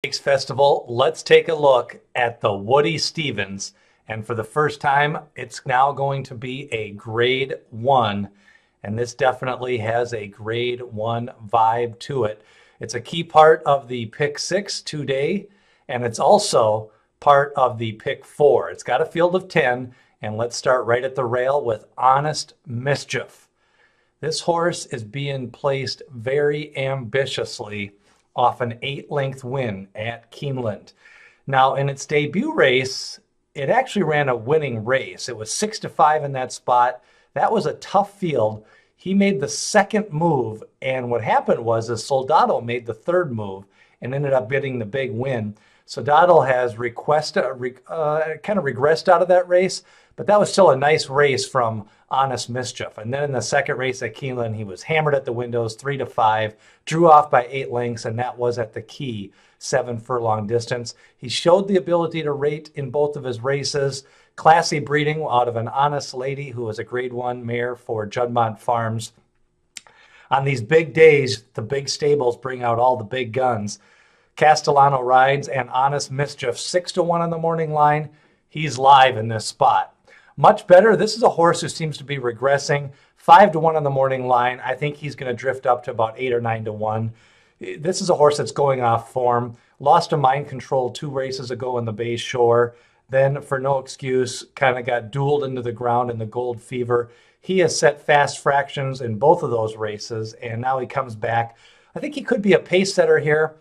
Stakes Festival, let's take a look at the Woody Stevens. And for the first time, it's now going to be a grade one. And this definitely has a grade one vibe to it. It's a key part of the pick six today, and it's also part of the pick four. It's got a field of 10, and let's start right at the rail with Honest Mischief. This horse is being placed very ambitiously off an 8-length win at Keeneland. Now, in its debut race, it actually ran a winning race. It was 6-5 in that spot. That was a tough field. He made the second move, and what happened was Soldado made the third move and ended up getting the big win. Soldado has kind of regressed out of that race, but that was still a nice race from Honest Mischief. And then in the second race at Keeneland, he was hammered at the windows 3-5, drew off by 8 lengths, and that was at the key 7 furlong distance. He showed the ability to rate in both of his races. Classy breeding out of an Honest Lady who was a grade one mare for Juddmonte Farms. On these big days, the big stables bring out all the big guns. Castellano rides and Honest Mischief 6-1 on the morning line. He's live in this spot. Much better. This is a horse who seems to be regressing. 5-1 on the morning line. I think he's going to drift up to about 8 or 9-1. This is a horse that's going off form. Lost to Mind Control 2 races ago in the Bay Shore. Then, for no excuse, kind of got dueled into the ground in the Gold Fever. He has set fast fractions in both of those races, and now he comes back. I think he could be a pace setter here,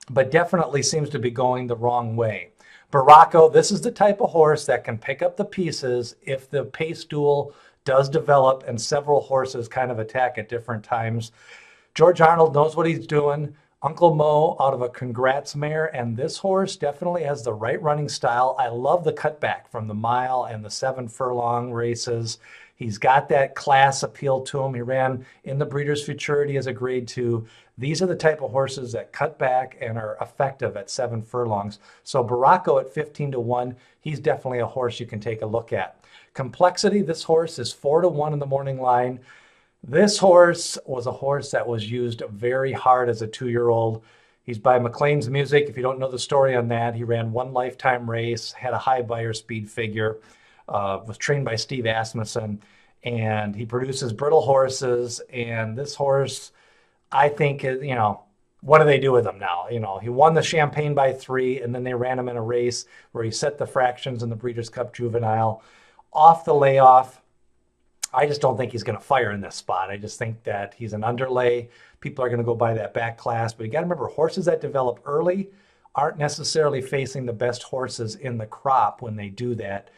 but definitely seems to be going the wrong way. Baracco, this is the type of horse that can pick up the pieces if the pace duel does develop and several horses kind of attack at different times. George Arnold knows what he's doing. Uncle Mo out of a Congrats mare, and this horse definitely has the right running style. I love the cutback from the mile and the 7 furlong races. He's got that class appeal to him. He ran in the Breeders' Futurity as a grade 2. These are the type of horses that cut back and are effective at 7 furlongs. So Baracco at 15-1, he's definitely a horse you can take a look at. Complexity, this horse is 4-1 in the morning line. This horse was a horse that was used very hard as a 2-year-old. He's by McLean's Music. If you don't know the story on that, he ran one lifetime race, had a high buyer speed figure, was trained by Steve Asmussen, and he produces brittle horses. And this horse, I think, what do they do with him now? He won the Champagne by 3, and then they ran him in a race where he set the fractions in the Breeders' Cup Juvenile. Off the layoff, I just don't think he's going to fire in this spot. I just think that he's an underlay. People are going to go by that back class. But you got to remember, horses that develop early aren't necessarily facing the best horses in the crop when they do that.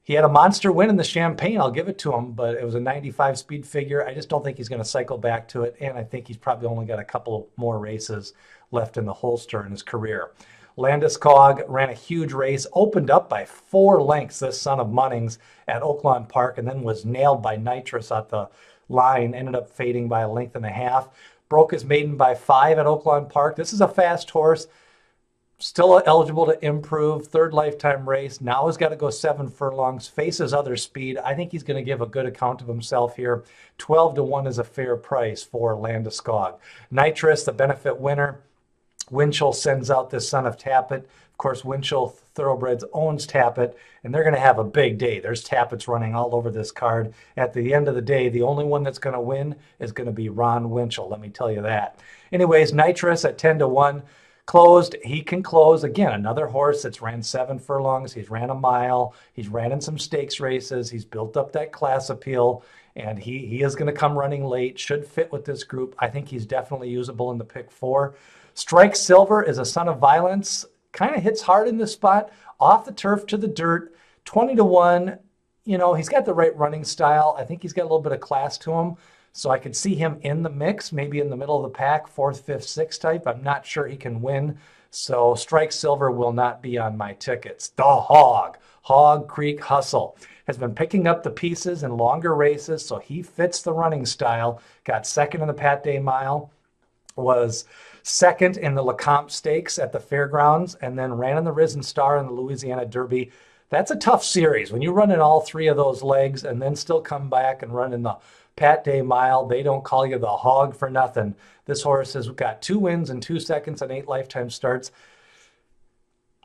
He had a monster win in the Champagne. I'll give it to him, but it was a 95 speed figure. I just don't think he's going to cycle back to it. And I think he's probably only got a couple more races left in the holster in his career. Landeskog ran a huge race, opened up by 4 lengths, this son of Munnings, at Oaklawn Park, and then was nailed by Nitrous at the line, ended up fading by 1.5 lengths. Broke his maiden by 5 at Oaklawn Park. This is a fast horse, still eligible to improve, 3rd lifetime race. Now he's got to go 7 furlongs, faces other speed. I think he's going to give a good account of himself here. 12-1 is a fair price for Landeskog. Nitrous, the benefit winner. Winchell sends out this son of Tappet. Of course, Winchell Thoroughbreds owns Tappet, and they're going to have a big day. There's Tappets running all over this card. At the end of the day, the only one that's going to win is going to be Ron Winchell, let me tell you that. Anyways, Nitrous at 10-1. Closed. He can close. Again, another horse that's ran 7 furlongs. He's ran a mile. He's ran in some stakes races. He's built up that class appeal, and he is going to come running late. Should fit with this group. I think he's definitely usable in the pick 4. Strike Silver is a son of violence. Kind of hits hard in this spot. Off the turf to the dirt. 20-1. He's got the right running style. I think he's got a little bit of class to him. So I could see him in the mix, maybe in the middle of the pack, 4th, 5th, 6th type. I'm not sure he can win. So Strike Silver will not be on my tickets. The Hog Creek Hustle, has been picking up the pieces in longer races. So he fits the running style. Got 2nd in the Pat Day Mile. Was 2nd in the Lecomte Stakes at the Fairgrounds, and then ran in the Risen Star in the Louisiana Derby. That's a tough series. When you run in all 3 of those legs and then still come back and run in the Pat Day Mile, they don't call you the Hog for nothing. This horse has got 2 wins and 2 seconds and 8 lifetime starts.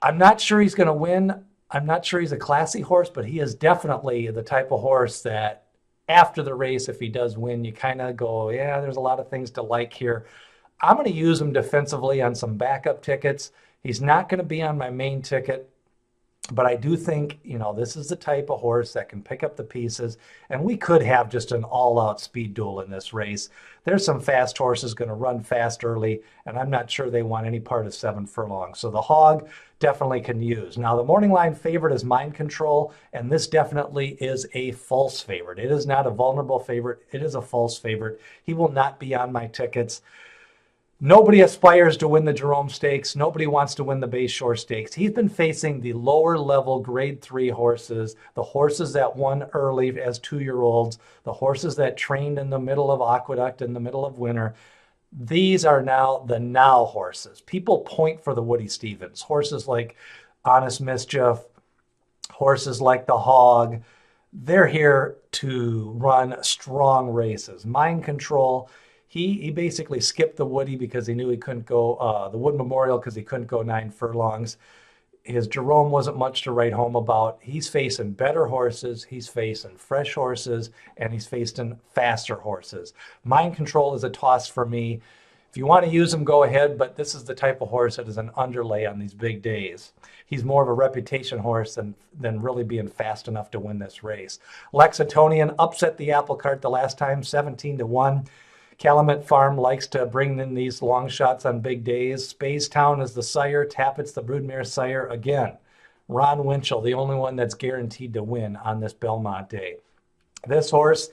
I'm not sure he's going to win. I'm not sure he's a classy horse, but he is definitely the type of horse that after the race, if he does win, you kind of go, yeah, there's a lot of things to like here. I'm going to use him defensively on some backup tickets. He's not going to be on my main ticket. But I do think, this is the type of horse that can pick up the pieces, and we could have just an all-out speed duel in this race. There's some fast horses going to run fast early, and I'm not sure they want any part of 7 furlongs. So the hog definitely can use. Now, the morning line favorite is Mind Control, and this definitely is a false favorite. It is not a vulnerable favorite. It is a false favorite. He will not be on my tickets. Nobody aspires to win the Jerome Stakes. Nobody wants to win the Bayshore Stakes. He's been facing the lower level grade 3 horses, the horses that won early as 2-year-olds, the horses that trained in the middle of Aqueduct in the middle of winter. These are now the now horses. People point for the Woody Stephens. Horses like Honest Mischief, horses like the Hog. They're here to run strong races. Mind Control. He basically skipped the Woody because he knew he couldn't go, the Wood Memorial because he couldn't go 9 furlongs. His Jerome wasn't much to write home about. He's facing better horses, he's facing fresh horses, and he's facing faster horses. Mind Control is a toss for me. If you want to use him, go ahead, but this is the type of horse that is an underlay on these big days. He's more of a reputation horse than really being fast enough to win this race. Lexingtonian upset the apple cart the last time, 17-1. Calumet Farm likes to bring in these long shots on big days. Spacetown is the sire. Tappett's the broodmare sire. Again, Ron Winchell, the only one that's guaranteed to win on this Belmont day. This horse,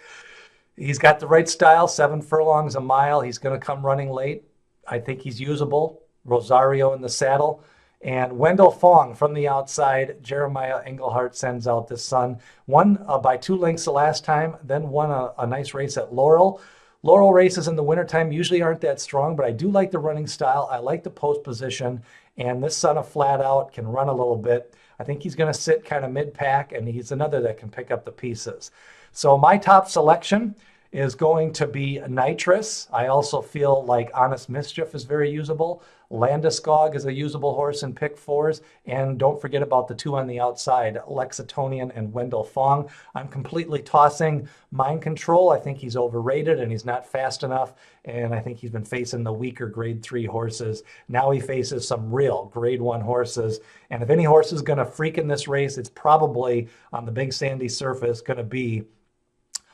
he's got the right style, 7 furlongs a mile. He's going to come running late. I think he's usable. Rosario in the saddle. And Wendell Fong from the outside. Jeremiah Englehart sends out the son. Won by 2 lengths the last time, then won a nice race at Laurel. Laurel races in the wintertime usually aren't that strong, but I do like the running style. I like the post position, and this son of Flat Out can run a little bit. I think he's going to sit kind of mid-pack, and he's another that can pick up the pieces. So my top selection is going to be Nitrous. I also feel like Honest Mischief is very usable. Landeskog is a usable horse in pick 4s. And don't forget about the 2 on the outside, Lexingtonian and Wendell Fong. I'm completely tossing Mind Control. I think he's overrated and he's not fast enough. And I think he's been facing the weaker grade 3 horses. Now he faces some real grade 1 horses. And if any horse is going to freak in this race, it's probably on the big sandy surface going to be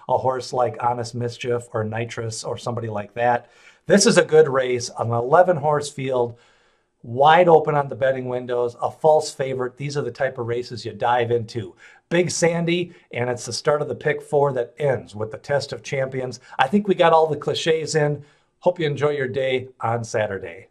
a horse like Honest Mischief or Nitrous or somebody like that. This is a good race, an 11-horse field, wide open on the betting windows, a false favorite. These are the type of races you dive into. Big Sandy, and it's the start of the pick 4 that ends with the Test of Champions. I think we got all the cliches in. Hope you enjoy your day on Saturday.